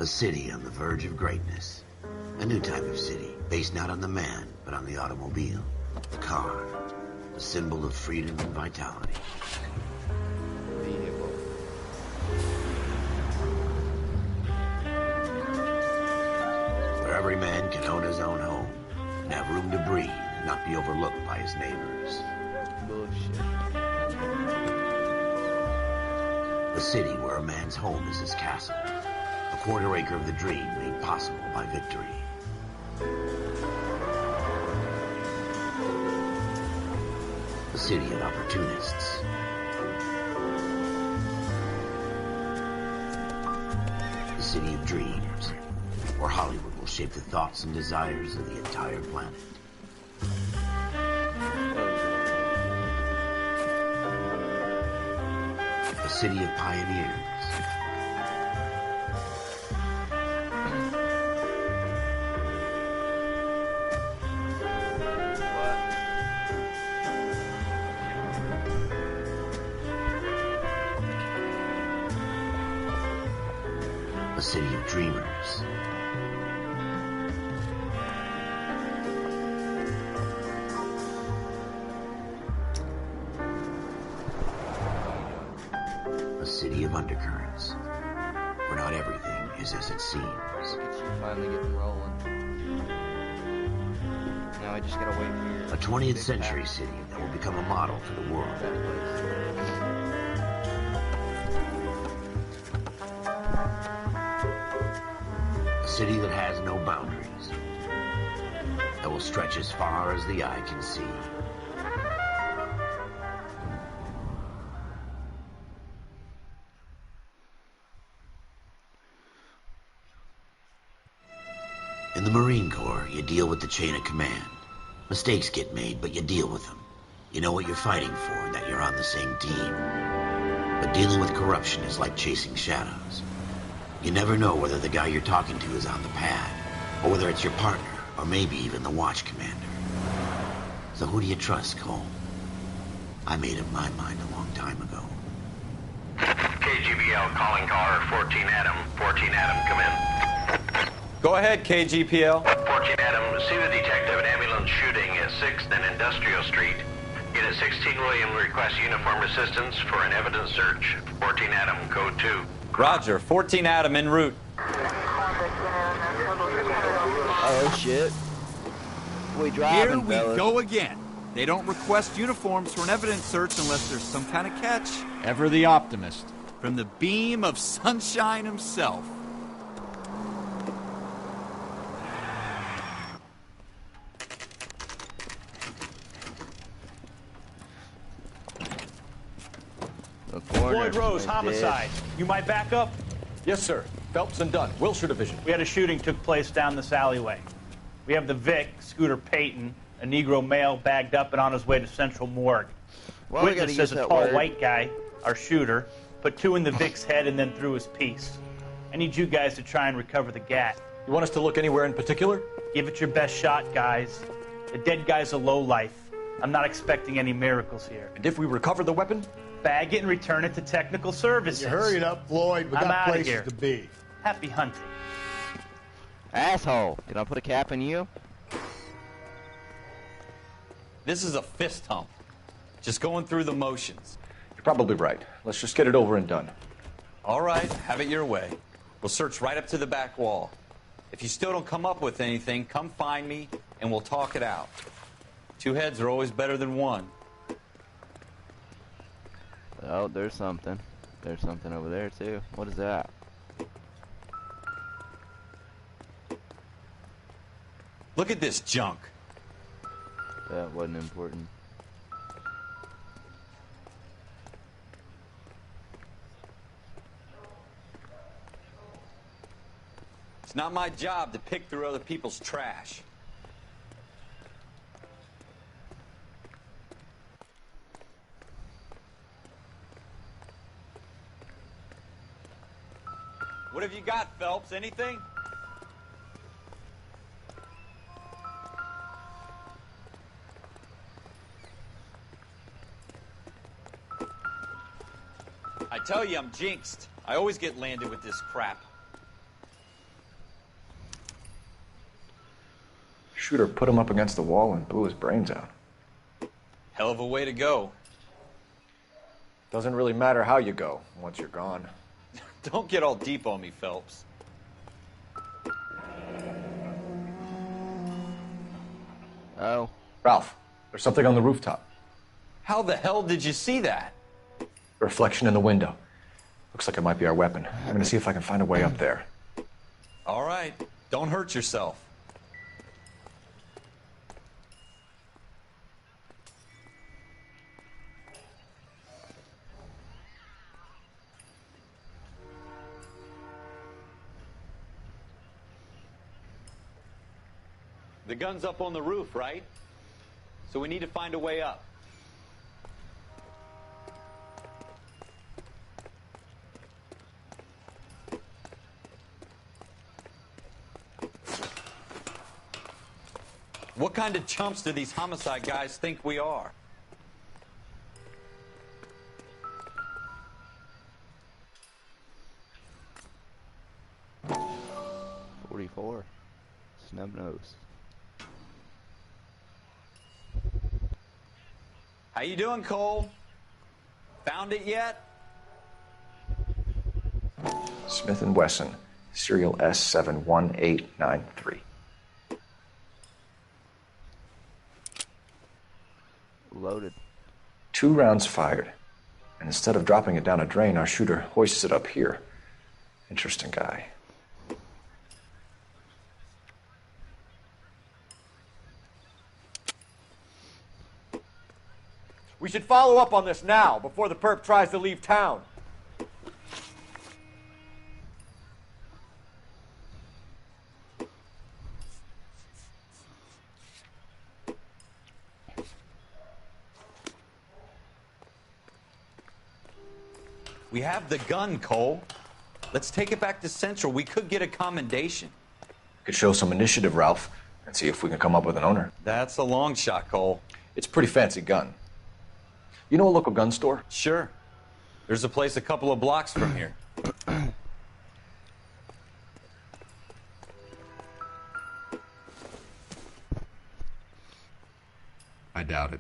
A city on the verge of greatness. A new type of city, based not on the man, but on the automobile. The car. The symbol of freedom and vitality. Vehicle. Where every man can own his own home and have room to breathe and not be overlooked by his neighbors. Bullshit. A city where a man's home is his castle. A quarter acre of the dream made possible by victory. A city of opportunists. A city of dreams, where Hollywood will shape the thoughts and desires of the entire planet. A city of pioneers. A city of dreamers. A city of undercurrents, where not everything is as it seems. Look at you finally getting rolling. Now I just gotta wait here. A 20th century city that will become a model for the world. That place. A city that has no boundaries, that will stretch as far as the eye can see. In the Marine Corps, you deal with the chain of command. Mistakes get made, but you deal with them. You know what you're fighting for and that you're on the same team. But dealing with corruption is like chasing shadows. You never know whether the guy you're talking to is on the pad, or whether it's your partner, or maybe even the watch commander. So who do you trust, Cole? I made up my mind a long time ago. KGBL calling caller 14 Adam. 14 Adam, come in. Go ahead, KGPL. 14 Adam, see the detective at ambulance shooting at 6th and Industrial Street. Unit 16 William requests uniform assistance for an evidence search. 14 Adam, code 2. Roger, 14 Adam en route. Oh shit. We driving, Here we fellas. go again. They don't request uniforms for an evidence search unless there's some kind of catch. Ever the optimist. From the beam of sunshine himself. Floyd Rose, homicide. You might back up? Yes, sir. Phelps and Dunn, Wilshire Division. We had a shooting took place down this alleyway. We have the Vic, Scooter Payton, a Negro male bagged up and on his way to Central Morgue. Well, Witness says a tall white guy, our shooter, put 2 in the Vic's head and then threw his piece. I need you guys to try and recover the gat. You want us to look anywhere in particular? Give it your best shot, guys. The dead guy's a lowlife. I'm not expecting any miracles here. And if we recover the weapon? Bag it and return it to technical services. You hurry it up, Floyd. We I'm got outta places here. to be. Happy hunting. Asshole. Can I put a cap in you? This is a fist hump. Just going through the motions. You're probably right. Let's just get it over and done. All right, have it your way. We'll search right up to the back wall. If you still don't come up with anything, come find me and we'll talk it out. 2 heads are always better than 1. Oh, there's something. There's something over there, too. What is that? Look at this junk. That wasn't important. It's not my job to pick through other people's trash. What have you got, Phelps? Anything? I tell you, I'm jinxed. I always get landed with this crap. Shooter put him up against the wall and blew his brains out. Hell of a way to go. Doesn't really matter how you go once you're gone. Don't get all deep on me, Phelps. Oh. Ralph, there's something on the rooftop. How the hell did you see that? A reflection in the window. Looks like it might be our weapon. I'm gonna see if I can find a way up there. All right. Don't hurt yourself. The gun's up on the roof, right? So we need to find a way up. What kind of chumps do these homicide guys think we are? .44. Snub nose. How you doing, Cole? Found it yet? Smith & Wesson, serial S71893. Loaded. 2 rounds fired. And instead of dropping it down a drain, our shooter hoists it up here. Interesting guy. We should follow up on this now, before the perp tries to leave town. We have the gun, Cole. Let's take it back to Central. We could get a commendation. Could show some initiative, Ralph, and see if we can come up with an owner. That's a long shot, Cole. It's a pretty fancy gun. You know a local gun store? Sure. There's a place a couple of blocks from here. I doubt it.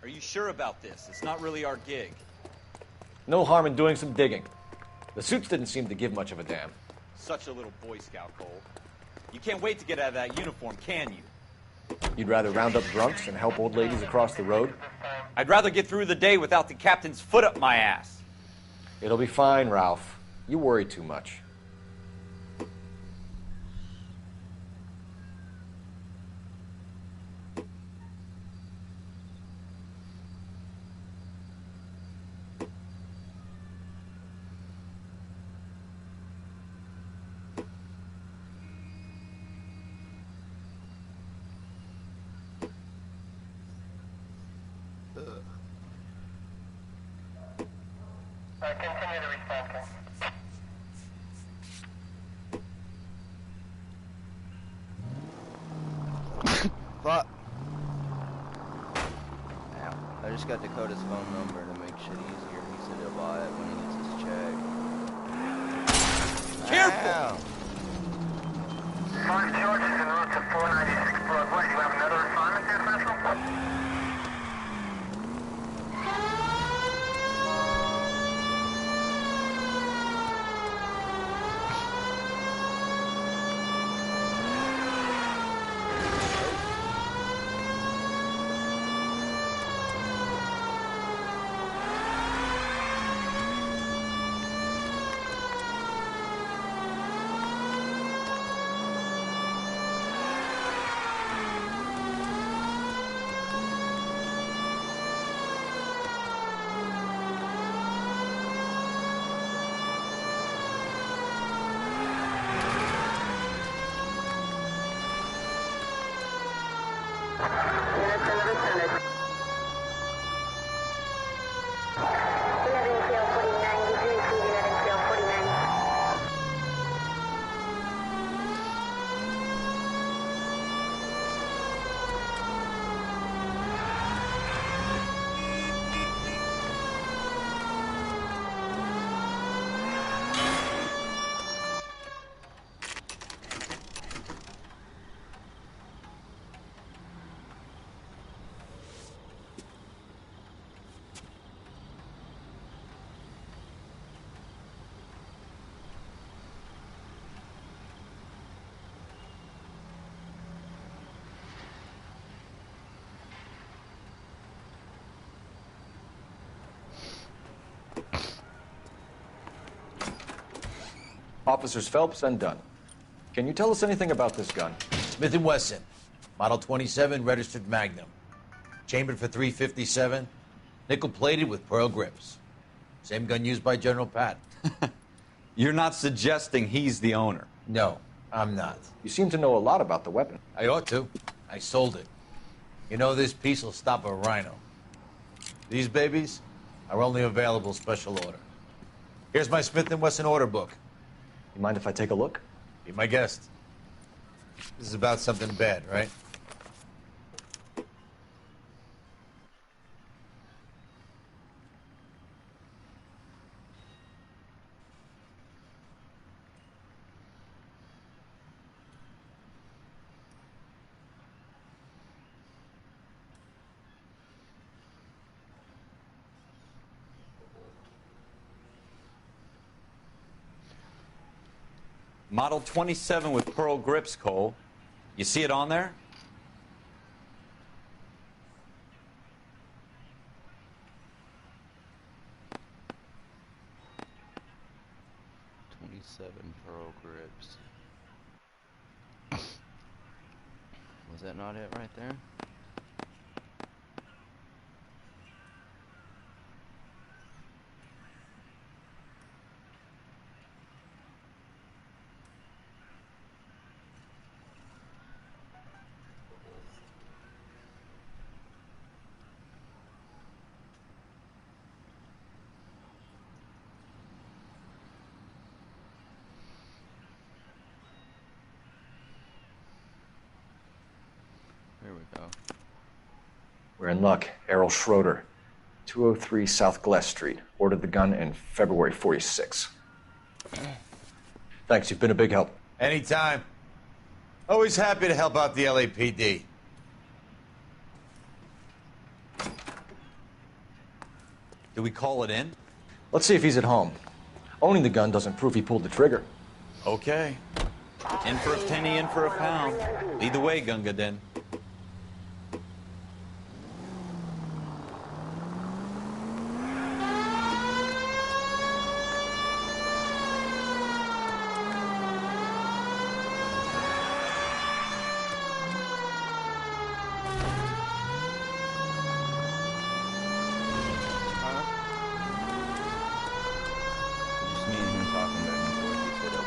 Are you sure about this? It's not really our gig. No harm in doing some digging. The suits didn't seem to give much of a damn. Such a little Boy Scout, Cole. You can't wait to get out of that uniform, can you? You'd rather round up drunks and help old ladies across the road? I'd rather get through the day without the captain's foot up my ass. It'll be fine, Ralph. You worry too much. Continue the response. Fuck. Ow. I just got Dakota's phone number to make shit easier. He said he'll buy it when he gets his check. Careful! Ow. 5 George is en route to 496 Broadway. You have another assignment there, Central? Officers Phelps and Dunn. Can you tell us anything about this gun? Smith & Wesson, Model 27, registered Magnum. Chambered for .357, nickel-plated with pearl grips. Same gun used by General Patton. You're not suggesting he's the owner? No, I'm not. You seem to know a lot about the weapon. I ought to. I sold it. You know, this piece will stop a rhino. These babies are only available special order. Here's my Smith & Wesson order book. You mind if I take a look? Be my guest. This is about something bad, right? Model 27 with pearl grips, Cole. You see it on there? Pearl grips. Was that not it right there? There we go. We're in luck. Errol Schroeder, 203 South Glass Street. Ordered the gun in February '46. Thanks, you've been a big help. Anytime. Always happy to help out the LAPD. Do we call it in? Let's see if he's at home. Owning the gun doesn't prove he pulled the trigger. Okay. In for a penny, in for a pound. Lead the way, Gunga Din.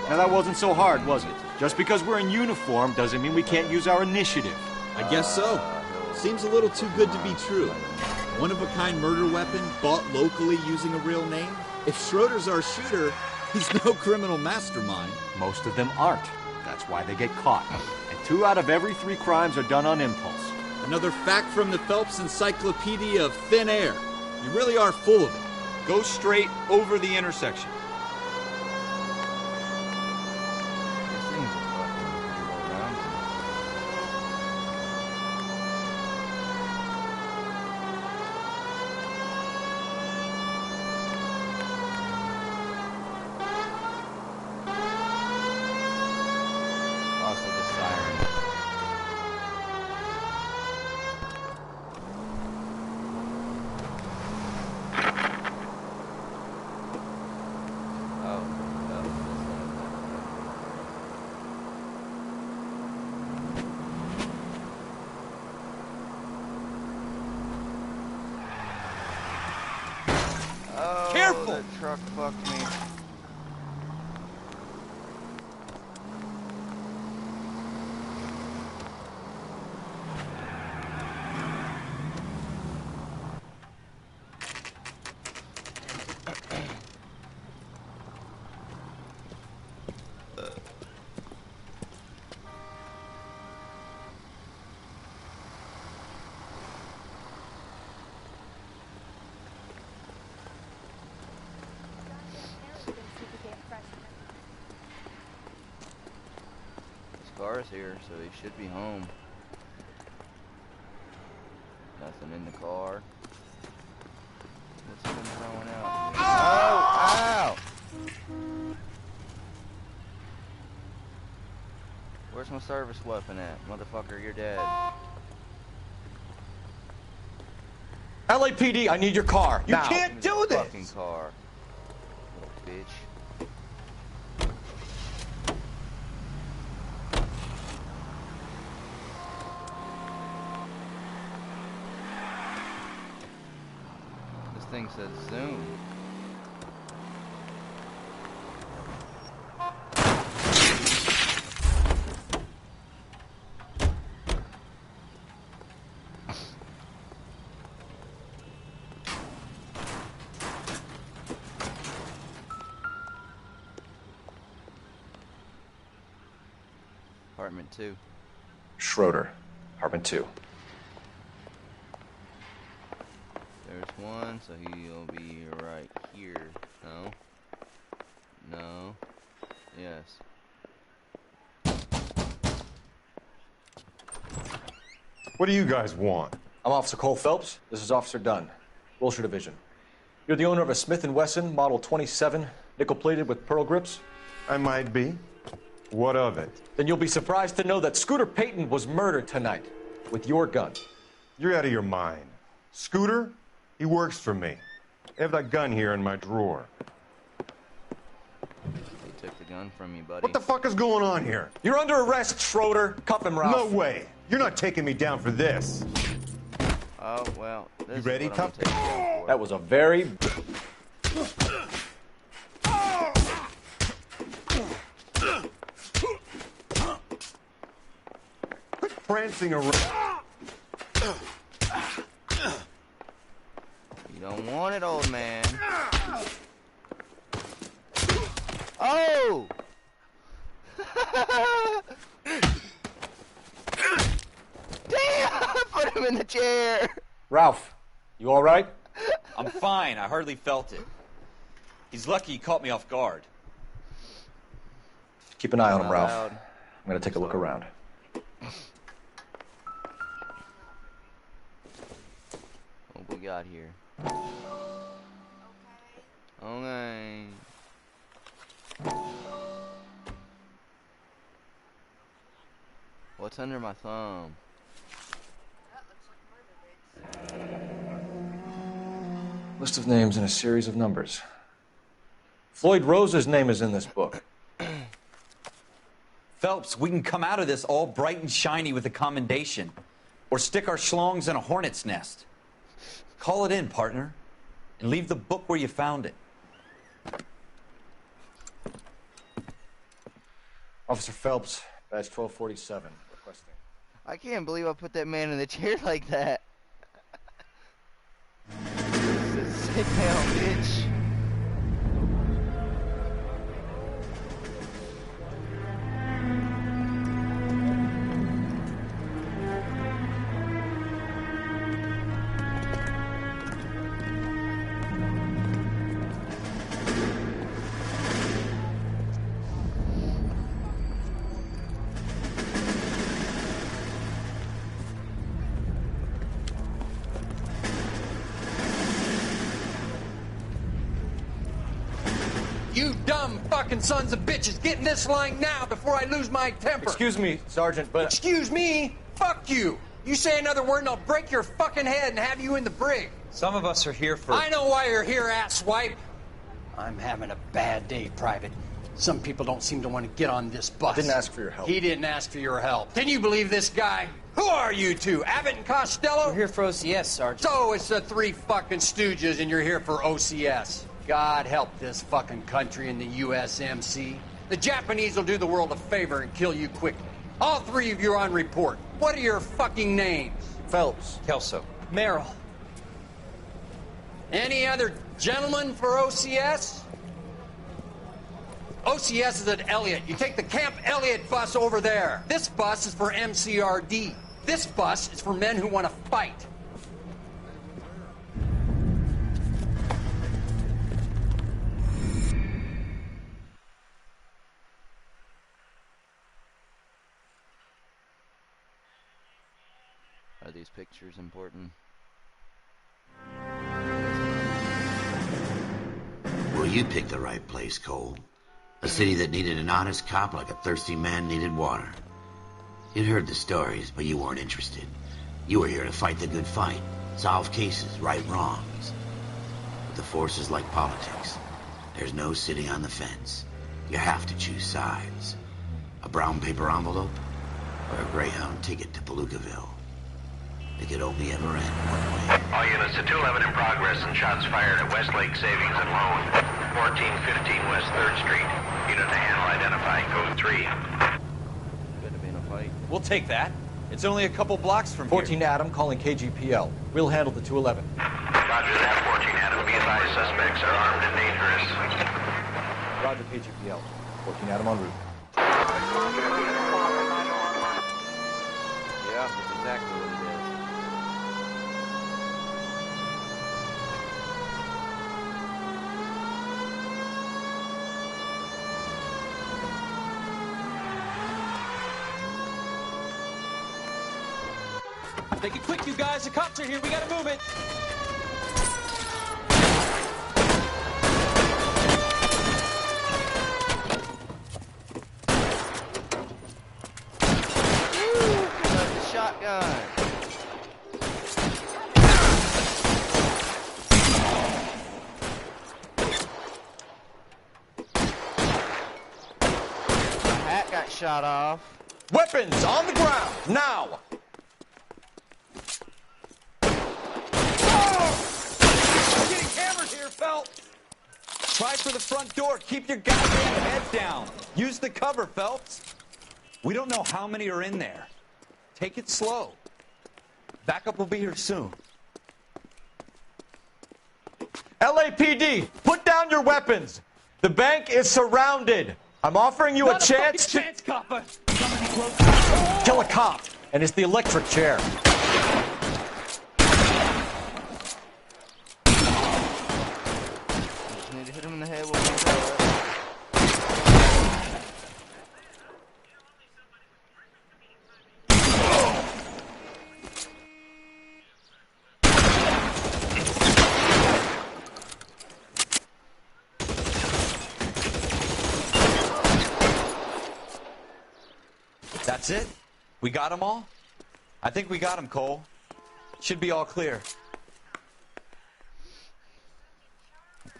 Now that wasn't so hard, was it? Just because we're in uniform doesn't mean we can't use our initiative. I guess so. Seems a little too good to be true. One-of-a-kind murder weapon bought locally using a real name? If Schroeder's our shooter, he's no criminal mastermind. Most of them aren't. That's why they get caught. And 2 out of every 3 crimes are done on impulse. Another fact from the Phelps Encyclopedia of Thin Air. You really are full of it. Go straight over the intersection. Careful! That truck fucked me. Car's here, so he should be home. Nothing in the car. What's he been throwing out? Oh! Ow! Where's my service weapon at? Motherfucker, you're dead. LAPD, I need your car. You can't do this! Fucking car. Little bitch. thing says zoom. Apartment 2. Schroeder, apartment 2. There's one, so he'll be right here. No. No. Yes. What do you guys want? I'm Officer Cole Phelps. This is Officer Dunn, Wilshire Division. You're the owner of a Smith & Wesson Model 27, nickel-plated with pearl grips? I might be. What of it? Then you'll be surprised to know that Scooter Payton was murdered tonight with your gun. You're out of your mind. Scooter? He works for me. I have that gun here in my drawer. They took the gun from you, buddy. What the fuck is going on here? You're under arrest, Schroeder. Cuff him, Ralph. No way. You're not taking me down for this. Oh, well. This You ready, is what I'm tough? gonna take you down for. That was a very... Quit prancing around. You don't want it, old man. Oh! Damn! Put him in the chair. Ralph, you all right? I'm fine. I hardly felt it. He's lucky he caught me off guard. Keep an eye on him, Not Ralph. loud. I'm gonna take a look around. What we got here? Okay. What's under my thumb? List of names and a series of numbers. Floyd Rose's name is in this book. Phelps, we can come out of this all bright and shiny with a commendation. Or stick our schlongs in a hornet's nest. Call it in, partner. And leave the book where you found it. Officer Phelps, badge 1247, requesting. I can't believe I put that man in the chair like that. Sit down, bitch. You dumb fucking sons of bitches, get in this line now before I lose my temper. Excuse me, Sergeant, but... Excuse me? Fuck you. You say another word and I'll break your fucking head and have you in the brig. Some of us are here for... I know why you're here, asswipe. I'm having a bad day, Private. Some people don't seem to want to get on this bus. I didn't ask for your help. He didn't ask for your help. Can you believe this guy? Who are you two? Abbott and Costello? We're here for OCS, Sergeant. So it's the three fucking stooges and you're here for OCS. God help this fucking country and the USMC. The Japanese will do the world a favor and kill you quickly. All three of you are on report. What are your fucking names? Phelps. Kelso. Merrill. Any other gentlemen for OCS? OCS is at Elliott. You take the Camp Elliott bus over there. This bus is for MCRD. This bus is for men who want to fight. Are these pictures important? Well, you picked the right place, Cole. A city that needed an honest cop like a thirsty man needed water. You'd heard the stories, but you weren't interested. You were here to fight the good fight, solve cases, right wrongs. But the force is like politics. There's no sitting on the fence. You have to choose sides. A brown paper envelope or a Greyhound ticket to Palookaville. it could only ever end one way. All units to 211 in progress and shots fired at Westlake Savings and Loan, 1415 West 3rd Street. Unit to handle identifying code 3. Could have been a fight. We'll take that. It's only a couple blocks from 14 Adam calling KGPL. We'll handle the 211. Roger that, 14 Adam. Be advised, suspects are armed and dangerous. Roger, KGPL. 14 Adam en route. Yeah, that's exactly what it is. Make it quick, you guys. The cops are here. We gotta move it. Shotgun. My hat got shot off. Weapons on the ground, now! I'm getting hammered here, Phelps. Try for the front door. Keep your goddamn head down. Use the cover, Phelps. We don't know how many are in there. Take it slow. Backup will be here soon. LAPD, put down your weapons. The bank is surrounded. I'm offering you a chance to kill a cop, and it's the electric chair. Just need to hit him in the head with one pellet. That's it? We got them all? I think we got them, Cole. Should be all clear.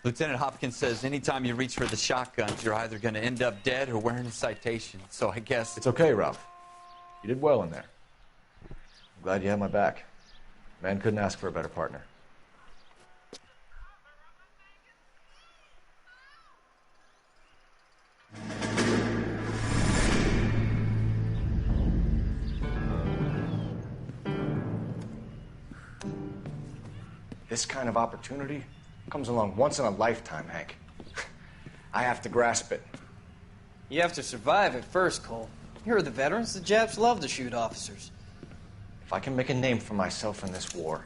Lieutenant Hopkins says anytime you reach for the shotguns, you're either going to end up dead or wearing a citation. So I guess... It's okay, Ralph. You did well in there. I'm glad you had my back. Man couldn't ask for a better partner. This kind of opportunity comes along once in a lifetime, Hank. I have to grasp it. You have to survive it first, Cole. Here are the veterans. The Japs love to shoot officers. If I can make a name for myself in this war,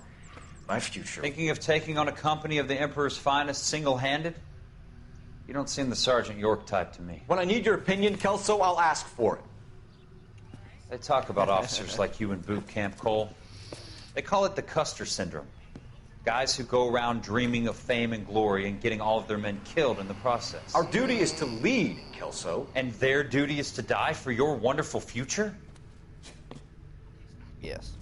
my future... Thinking of taking on a company of the Emperor's finest single-handed? You don't seem the Sergeant York type to me. When I need your opinion, Kelso, I'll ask for it. They talk about officers like you in boot camp, Cole. They call it the Custer syndrome. Guys who go around dreaming of fame and glory and getting all of their men killed in the process. Our duty is to lead, Kelso. And their duty is to die for your wonderful future? Yes.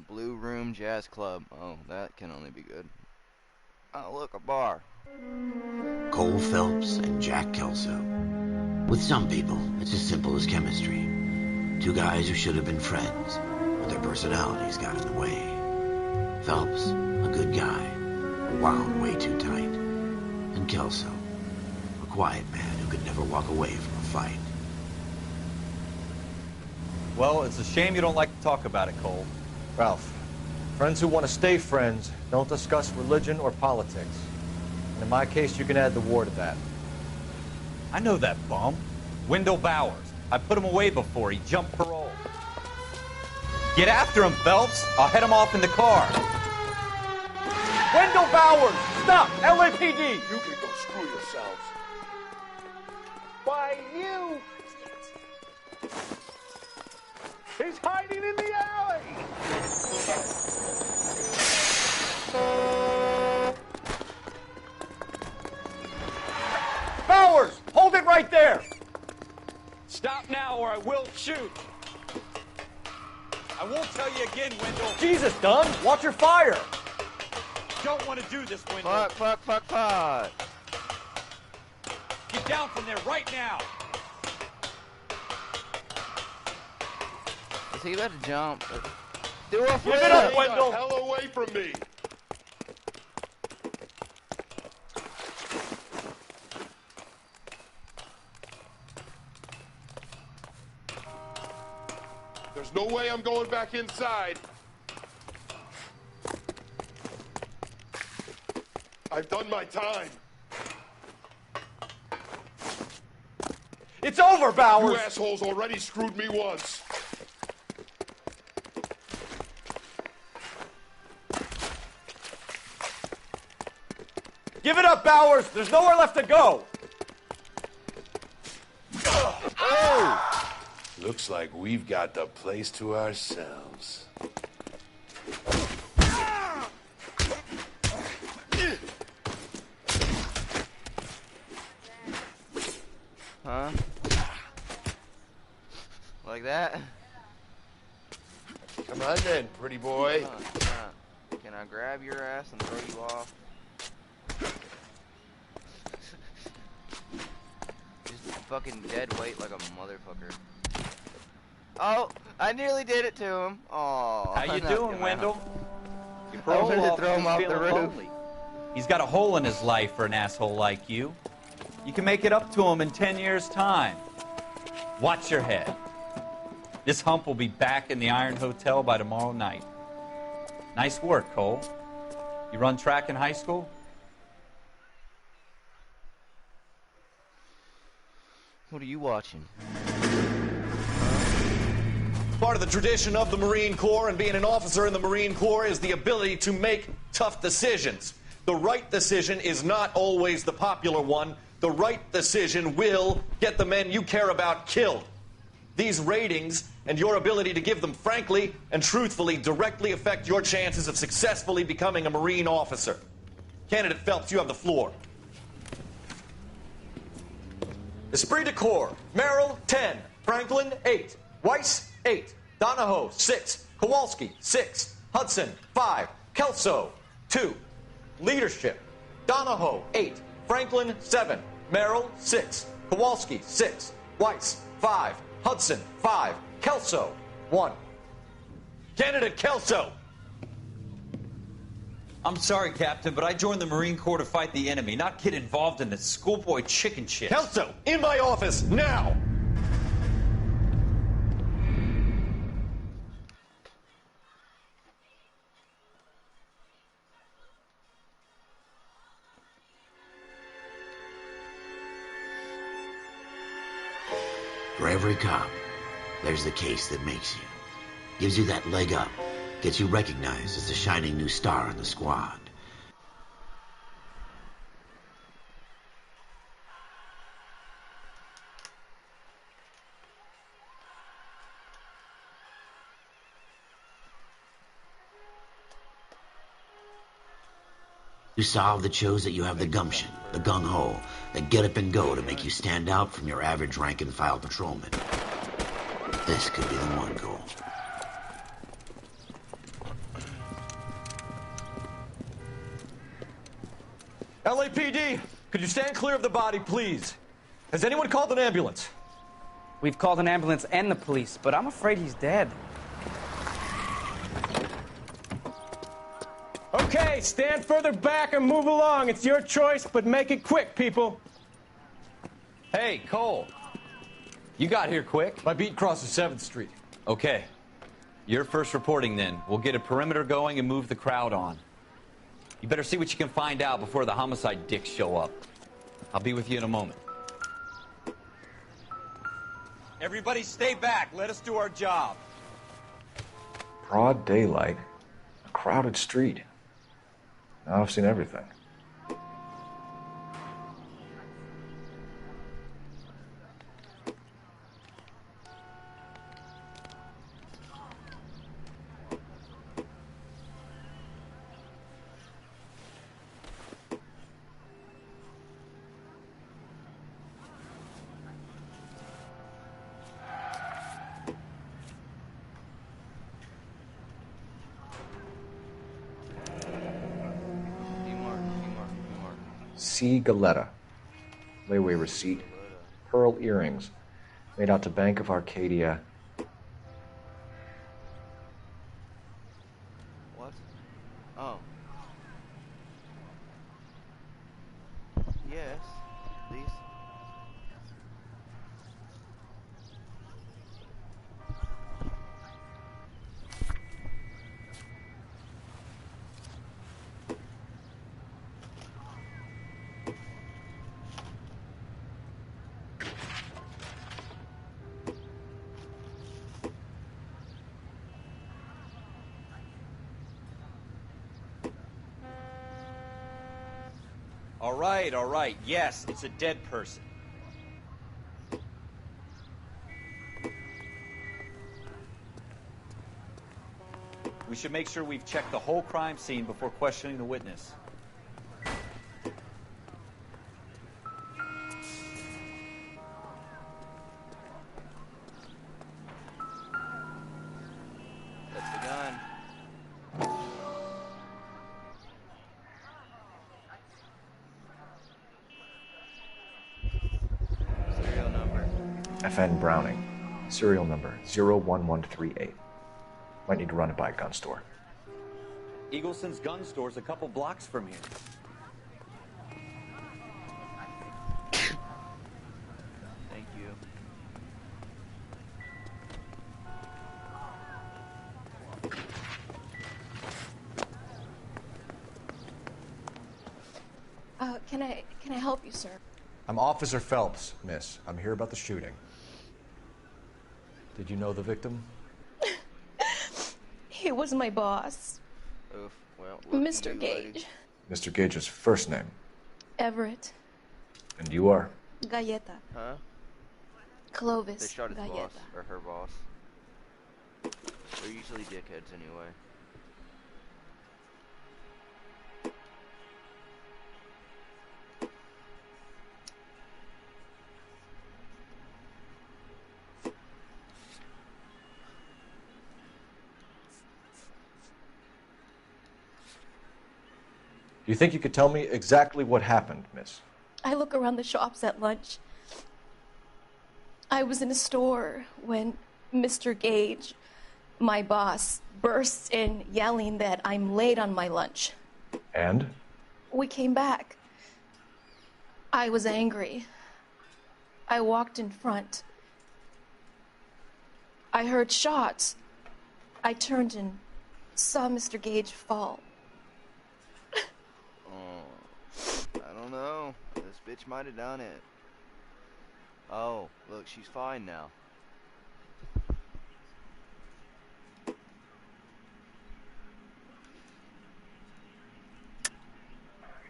Blue Room Jazz Club. Oh, that can only be good. Oh, look, a bar. Cole Phelps and Jack Kelso. With some people, it's as simple as chemistry. Two guys who should have been friends, but their personalities got in the way. Phelps, a good guy, wound way too tight. And Kelso, a quiet man who could never walk away from a fight. Well, it's a shame you don't like to talk about it, Cole. Ralph, friends who want to stay friends don't discuss religion or politics. And in my case, you can add the war to that. I know that bum. Wendell Bowers. I put him away before. He jumped parole. Get after him, Phelps. I'll head him off in the car. Wendell Bowers! Stop! LAPD! You can go screw yourselves. Why, you... He's hiding in the alley! Bowers! Hold it right there! Stop now or I will shoot. I won't tell you again, Wendell. Jesus, Dunn! Watch your fire! Don't want to do this, Wendell. Fuck. Get down from there right now. Is he about to jump? Do a Give flip! it up, Wendell! Hell away from me! There's no way I'm going back inside. I've done my time. It's over, Bowers! You assholes already screwed me once. Give it up, Bowers! There's nowhere left to go! Oh! Looks like we've got the place to ourselves. Huh? Like that? Come on then, pretty boy. Can I grab your ass and throw you off? Just fucking dead weight like a motherfucker. Oh, I nearly did it to him. Oh, How you doing, Wendell? You I wanted to throw him off the roof. Lonely. He's got a hole in his life for an asshole like you. You can make it up to him in 10 years' time. Watch your head. This hump will be back in the Iron Hotel by tomorrow night. Nice work, Cole. You run track in high school? What are you watching? Part of the tradition of the Marine Corps and being an officer in the Marine Corps is the ability to make tough decisions. The right decision is not always the popular one. The right decision will get the men you care about killed. These ratings and your ability to give them frankly and truthfully directly affect your chances of successfully becoming a Marine officer. Candidate Phelps, you have the floor. Esprit de Corps, Merrill, 10. Franklin, 8. Weiss, 8. Donahoe, 6. Kowalski, 6. Hudson, 5. Kelso, 2. Leadership, Donahoe, 8. Franklin, 7. Merrill, 6. Kowalski, 6. Weiss, 5. Hudson, 5. Kelso, 1. Candidate Kelso. I'm sorry, Captain, but I joined the Marine Corps to fight the enemy, not get involved in this schoolboy chicken shit. Kelso, in my office, now! For every cop, there's the case that makes you. Gives you that leg up. Gets you recognized as the shining new star in the squad. You solve that shows that you have the gumption, the gung-ho, the get up and go to make you stand out from your average rank-and-file patrolman. This could be the one goal. LAPD, could you stand clear of the body, please? Has anyone called an ambulance? We've called an ambulance and the police, but I'm afraid he's dead. Okay, stand further back and move along. It's your choice, but make it quick, people. Hey, Cole. You got here quick. My beat crosses 7th Street. Okay. You're first reporting then. We'll get a perimeter going and move the crowd on. You better see what you can find out before the homicide dicks show up. I'll be with you in a moment. Everybody stay back. Let us do our job. Broad daylight, a crowded street. Now I've seen everything. C. Galetta, layaway receipt, pearl earrings, made out to Bank of Arcadia. What? Oh. Yes, please. All right. Yes, it's a dead person. We should make sure we've checked the whole crime scene before questioning the witness. That's the gun. Serial number. FN Browning. Serial number 01138. Might need to run it by a gun store. Eagleson's gun store's a couple blocks from here. Thank you. Can I help you, sir? I'm Officer Phelps, miss. I'm here about the shooting. Did you know the victim? He was my boss. Oof. Well, Mr. Gage. Mr. Gage's first name. Everett. And you are? Galleta. Huh? Clovis. They shot his Galleta. boss, or her boss. They're usually dickheads anyway. Do you think you could tell me exactly what happened, miss? I look around the shops at lunch. I was in a store when Mr. Gage, my boss, bursts in yelling that I'm late on my lunch. And? We came back. I was angry. I walked in front. I heard shots. I turned and saw Mr. Gage fall. I don't know. This bitch might have done it. Oh, look, she's fine now.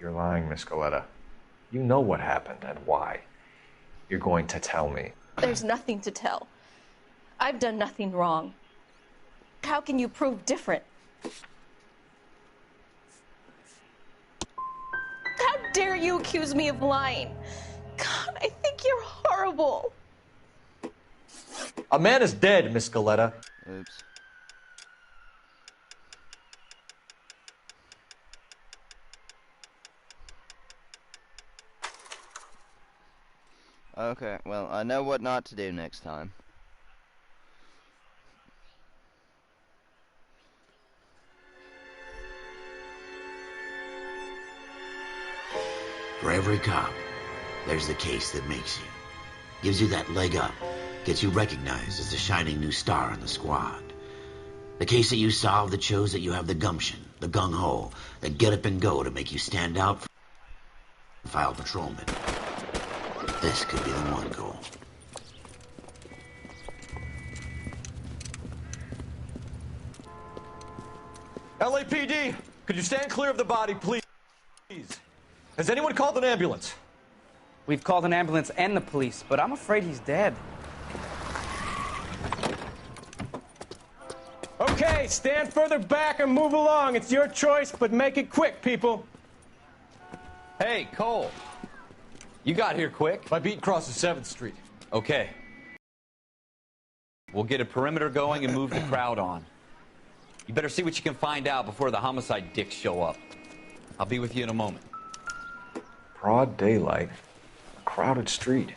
You're lying, Miss Galleta. You know what happened and why. You're going to tell me. There's nothing to tell. I've done nothing wrong. How can you prove different? How dare you accuse me of lying? God, I think you're horrible. A man is dead, Miss Galleta. Oops. Okay, well, I know what not to do next time. For every cop, there's the case that makes you. Gives you that leg up. Gets you recognized as the shining new star in the squad. The case that you solve that shows that you have the gumption, the gung-ho, the get up and go to make you stand out from file patrolman. This could be the one goal. LAPD, could you stand clear of the body, please? Has anyone called an ambulance? We've called an ambulance and the police, but I'm afraid he's dead. Okay, stand further back and move along. It's your choice, but make it quick, people. Hey, Cole. You got here quick. My beat crosses 7th Street. Okay. We'll get a perimeter going and move the crowd on. You better see what you can find out before the homicide dicks show up. I'll be with you in a moment. Broad daylight. A crowded street.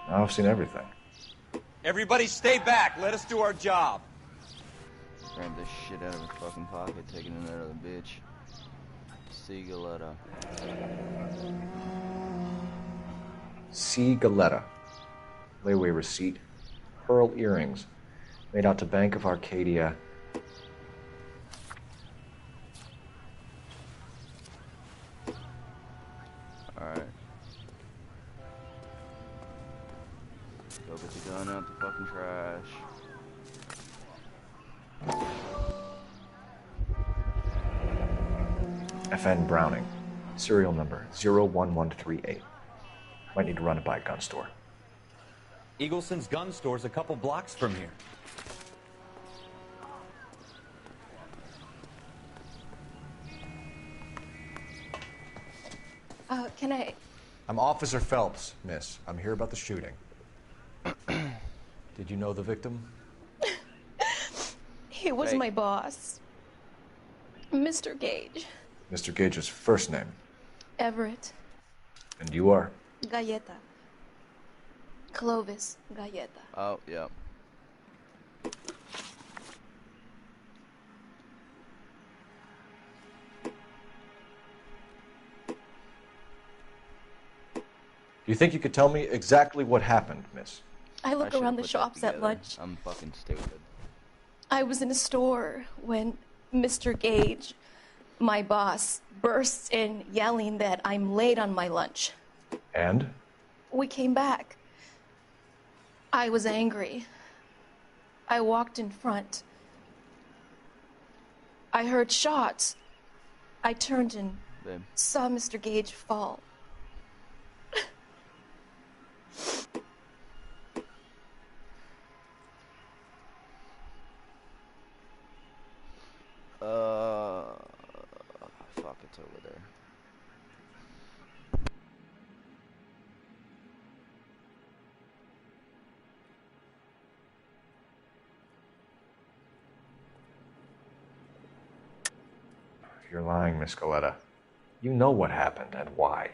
Now I've seen everything. Everybody stay back. Let us do our job. Grab this shit out of his fucking pocket, taking it out of the bitch. Cigaletta. C. Galetta. Layaway receipt. Pearl earrings. Made out to Bank of Arcadia. Alright. Go get the gun out the fucking trash. FN Browning. Serial number 01138. Might need to run it by a gun store. Eagleson's gun store's a couple blocks from here. Can I... I'm Officer Phelps, miss. I'm here about the shooting. Did you know the victim? He was my boss. Mr. Gage. Mr. Gage's first name. Everett. And you are? Galleta. Clovis Galleta. Oh, yeah. Do you think you could tell me exactly what happened, miss? I look around the shops at lunch. I'm fucking stupid. I was in a store when Mr. Gage, my boss, bursts in yelling that I'm late on my lunch. And? We came back. I was angry. I walked in front. I heard shots. I turned and saw Mr. Gage fall. Fuck, it's over there. You're lying, Miss Galetta. You know what happened and why.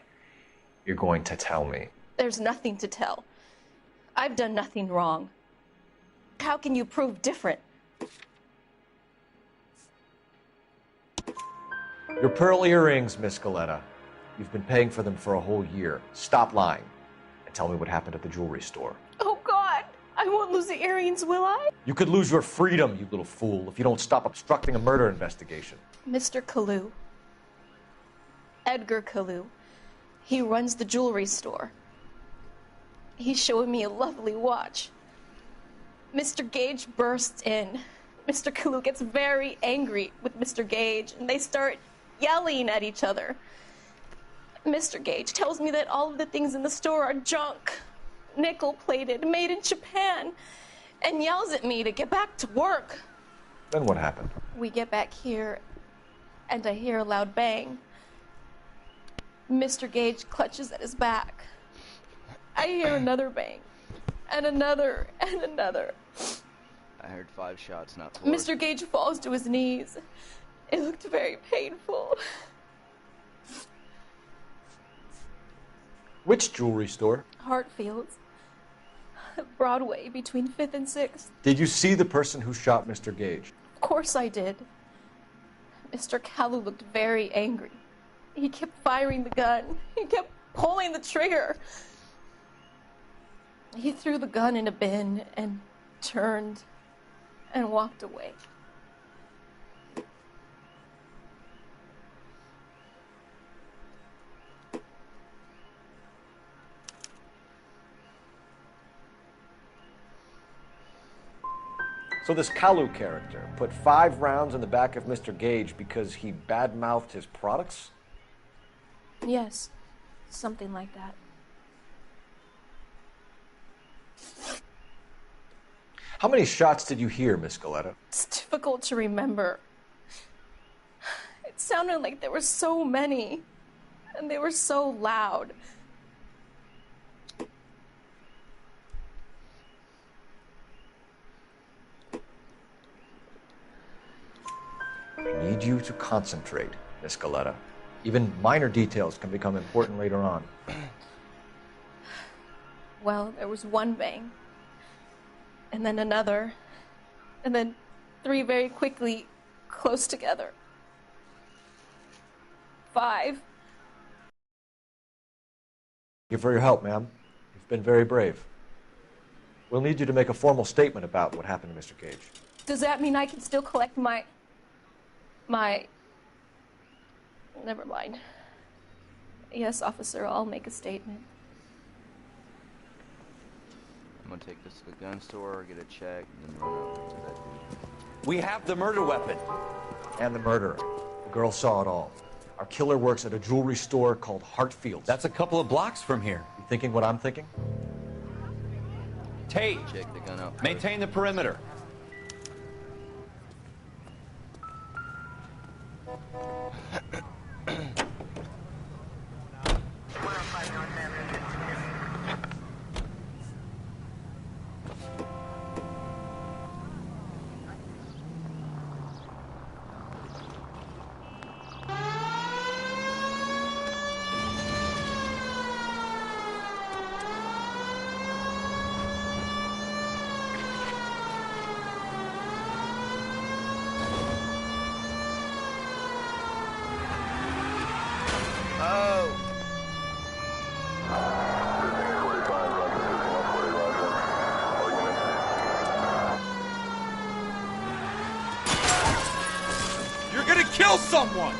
You're going to tell me. There's nothing to tell. I've done nothing wrong. How can you prove different? Your pearl earrings, Miss Galetta. You've been paying for them for a whole year. Stop lying and tell me what happened at the jewelry store. Oh, God! I won't lose the earrings, will I? You could lose your freedom, you little fool, if you don't stop obstructing a murder investigation. Mr. Kalu. Edgar Kalu. He runs the jewelry store. He's showing me a lovely watch. Mr. Gage bursts in. Mr. Kalu gets very angry with Mr. Gage, and they start yelling at each other. Mr. Gage tells me that all of the things in the store are junk, nickel-plated, made in Japan, and yells at me to get back to work. Then what happened? We get back here, and I hear a loud bang. Mr. Gage clutches at his back. I hear another bang, and another, and another. I heard 5 shots, not 4. Mr. Gage falls to his knees. It looked very painful. Which jewelry store? Hartfield's. Broadway, between 5th and 6th. Did you see the person who shot Mr. Gage? Of course I did. Mr. Kalu looked very angry. He kept firing the gun. He kept pulling the trigger. He threw the gun in a bin and turned and walked away. So this Kalu character put 5 rounds in the back of Mr. Gage because he badmouthed his products? Yes, something like that. How many shots did you hear, Miss Galetta? It's difficult to remember. It sounded like there were so many, and they were so loud. I need you to concentrate, Miss Galetta. Even minor details can become important later on. Well, there was one bang, and then another, and then 3 very quickly, close together. 5. Thank you for your help, ma'am. You've been very brave. We'll need you to make a formal statement about what happened to Mr. Gage. Does that mean I can still collect my... Never mind. Yes, officer, I'll make a statement. I'm gonna take this to the gun store, get a check, and then run over to that dude. We have the murder weapon. And the murderer. The girl saw it all. Our killer works at a jewelry store called Hartfield's. That's a couple of blocks from here. You thinking what I'm thinking? Tate, Check the gun out. maintain the perimeter. Kill someone!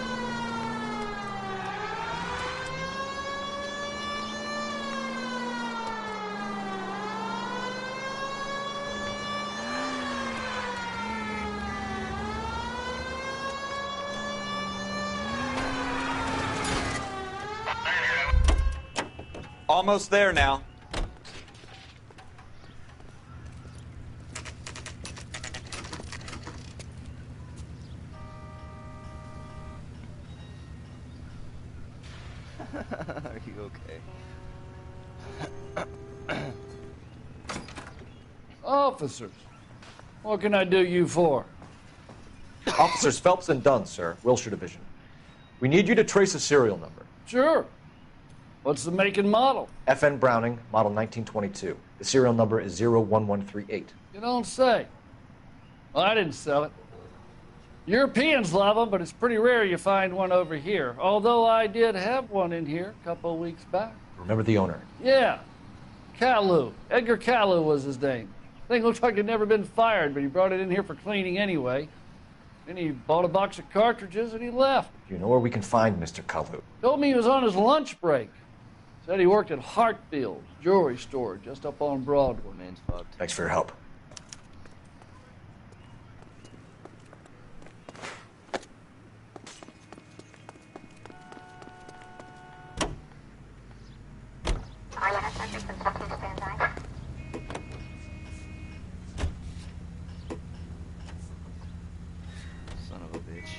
Almost there now. Are you okay? Officers, what can I do you for? Officers Phelps and Dunn, sir, Wilshire Division. We need you to trace a serial number. Sure. What's the make and model? FN Browning, model 1922. The serial number is 01138. You don't say. Well, I didn't sell it. Europeans love them, but it's pretty rare you find one over here. Although I did have one in here a couple of weeks back. Remember the owner? Yeah. Caillou. Edgar Caillou was his name. Thing looked like he'd never been fired, but he brought it in here for cleaning anyway. Then he bought a box of cartridges and he left. You know where we can find Mr. Caillou? Told me he was on his lunch break. Said he worked at Hartfield's jewelry store just up on Broadway. Man's fucked. Thanks for your help. Son of a bitch.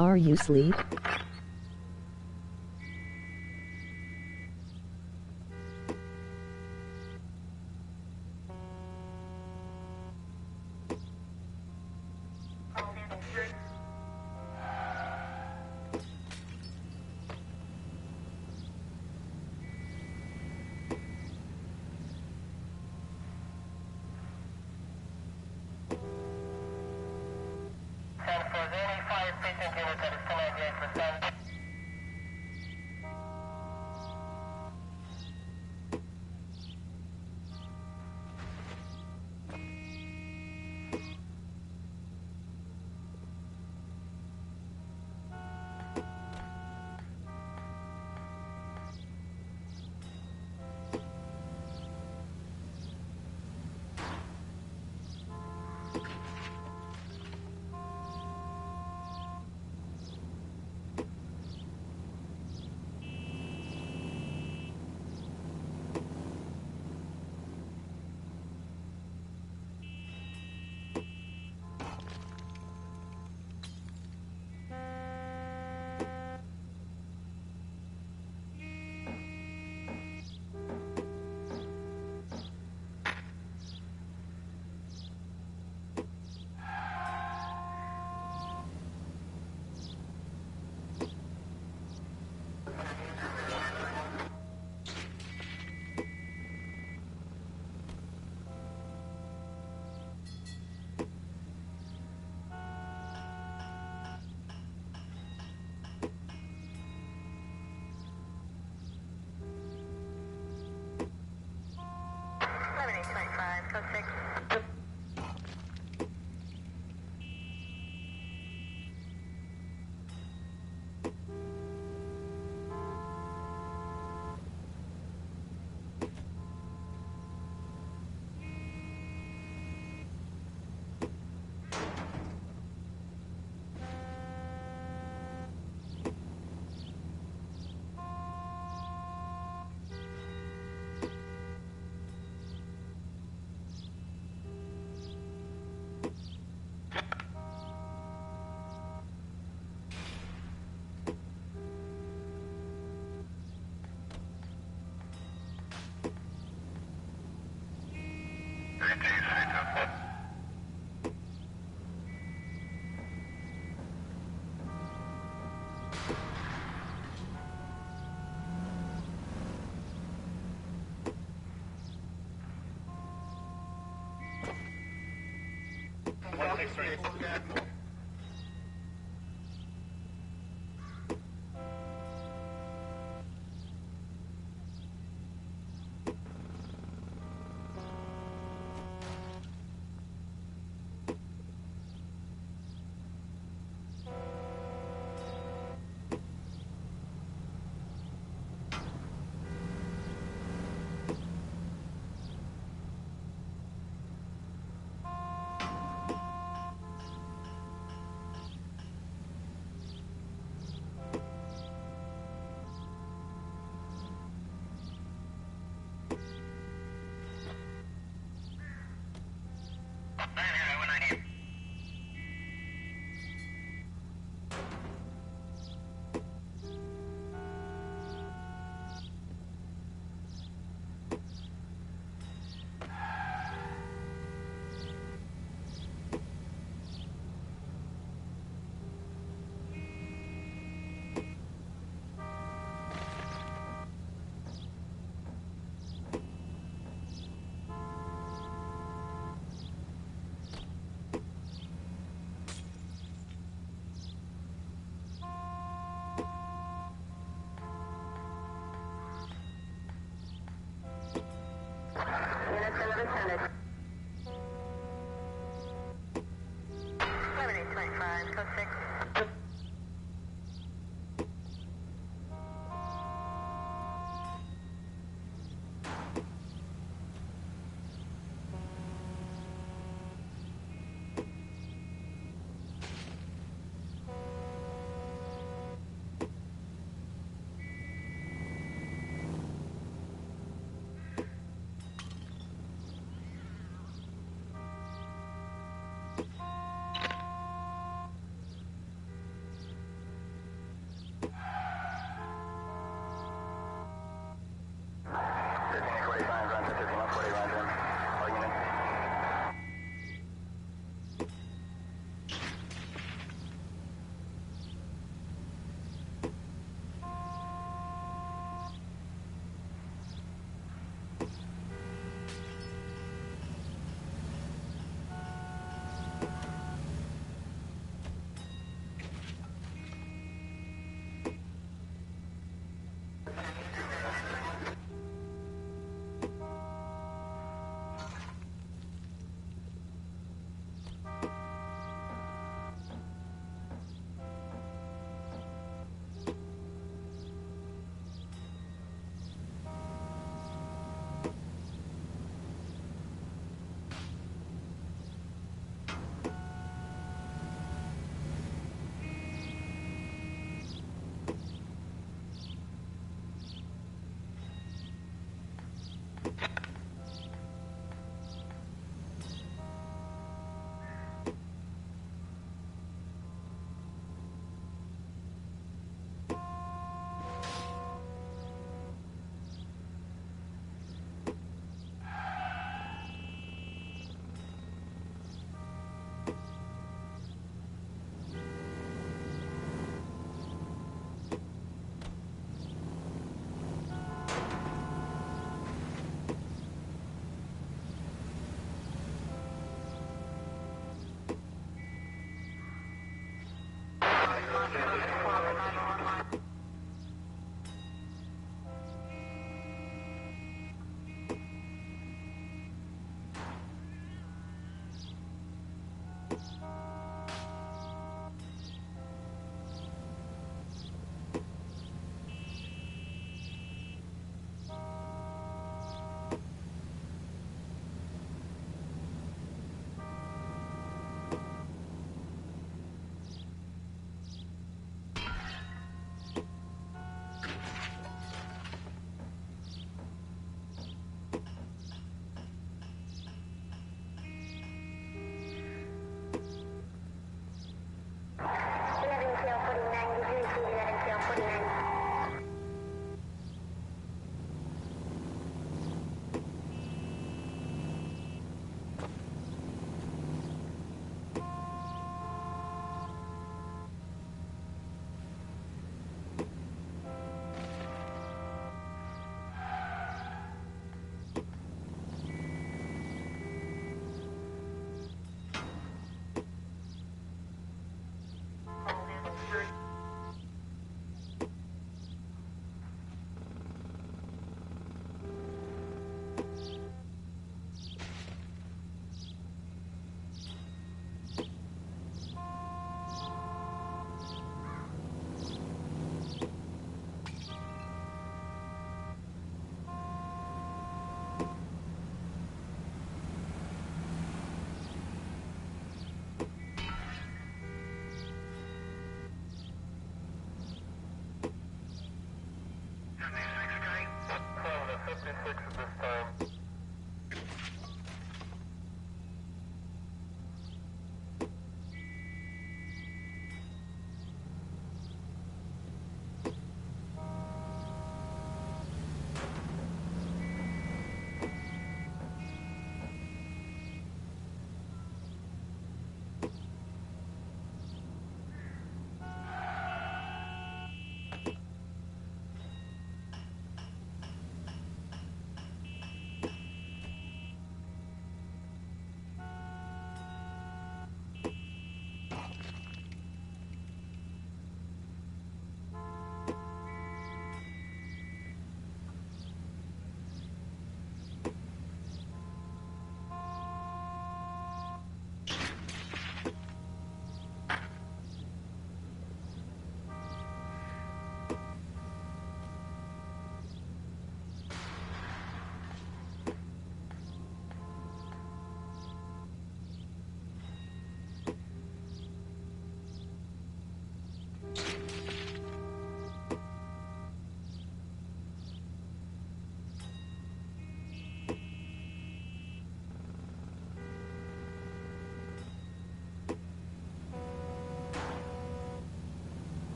Are you asleep?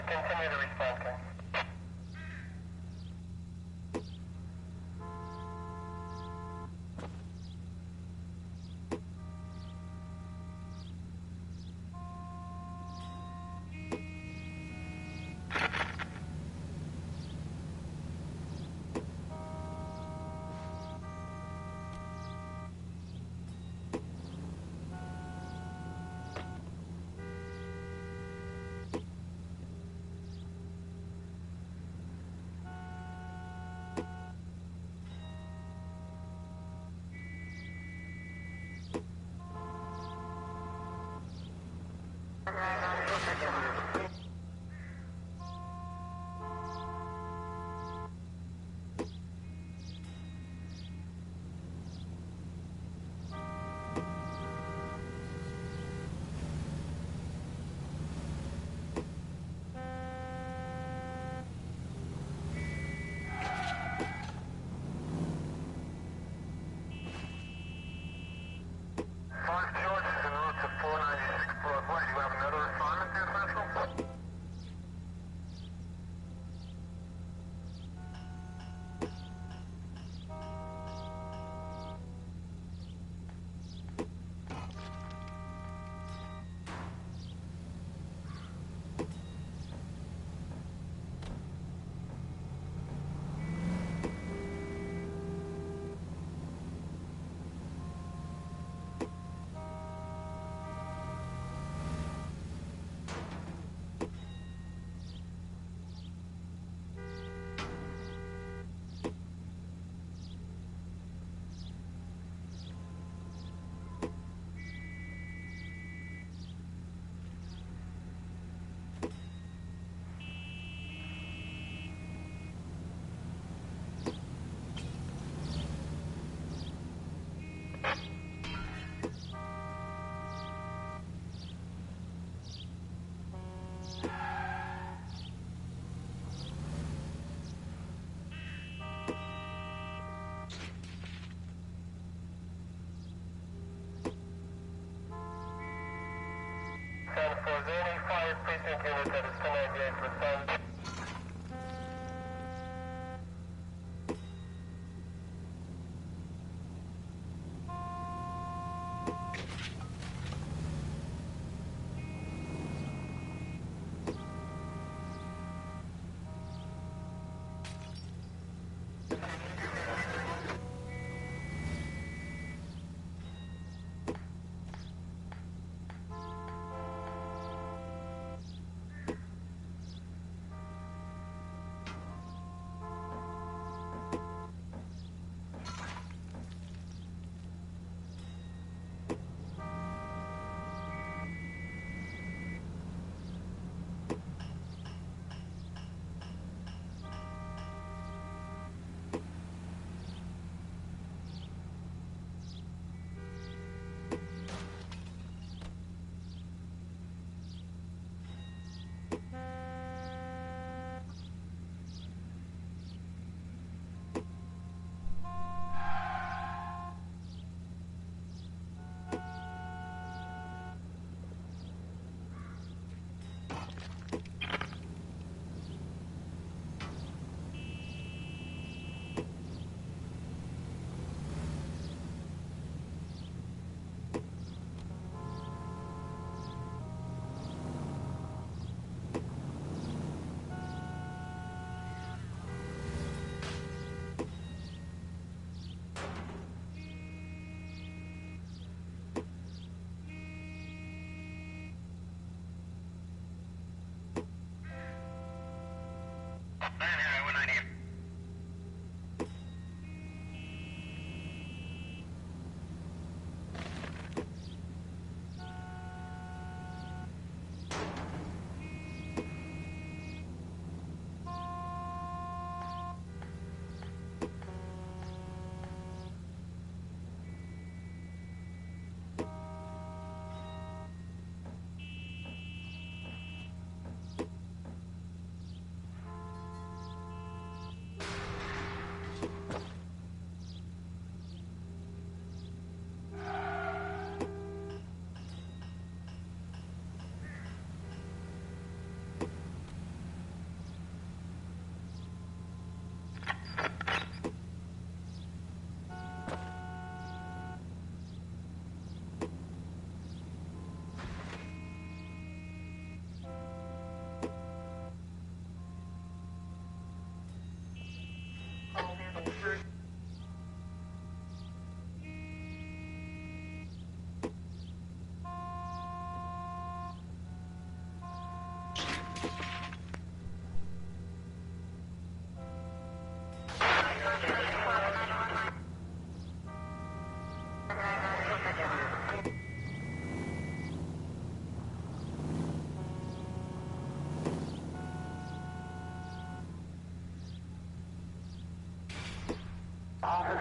Continue to respond, Ken.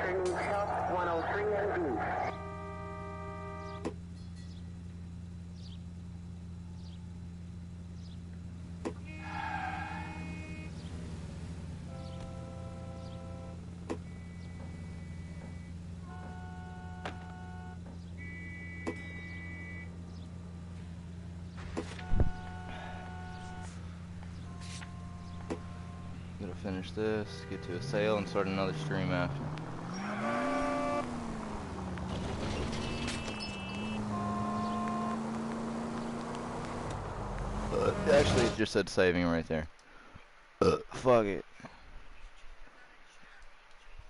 Sending South 103 and B. Gotta finish this, get to a sale, and start another stream after. Actually, it just said saving right there. Fuck it.